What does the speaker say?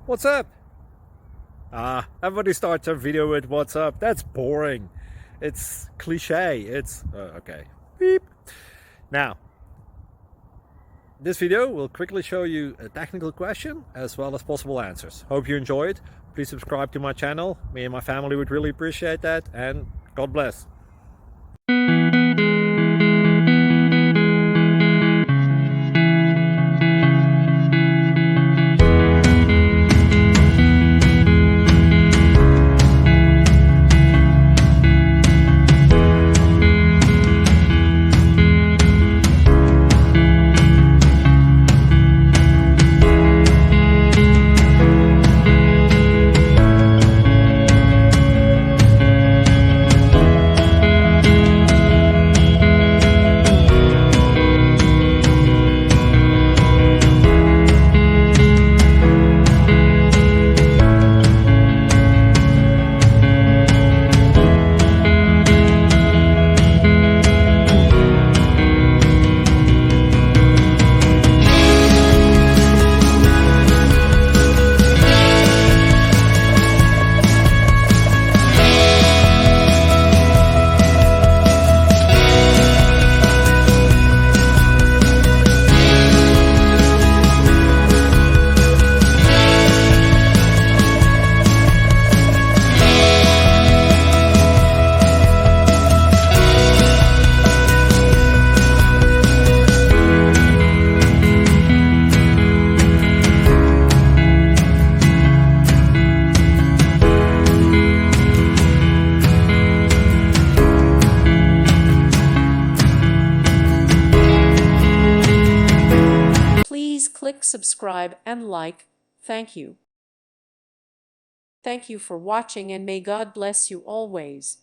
What's up? Everybody starts a video with what's up. That's boring. It's cliche. It's okay. Beep. Now, this video will quickly show you a technical question as well as possible answers. Hope you enjoy it. Please subscribe to my channel. Me and my family would really appreciate that, and God bless. Please click subscribe and like. Thank you. Thank you for watching, and may God bless you always.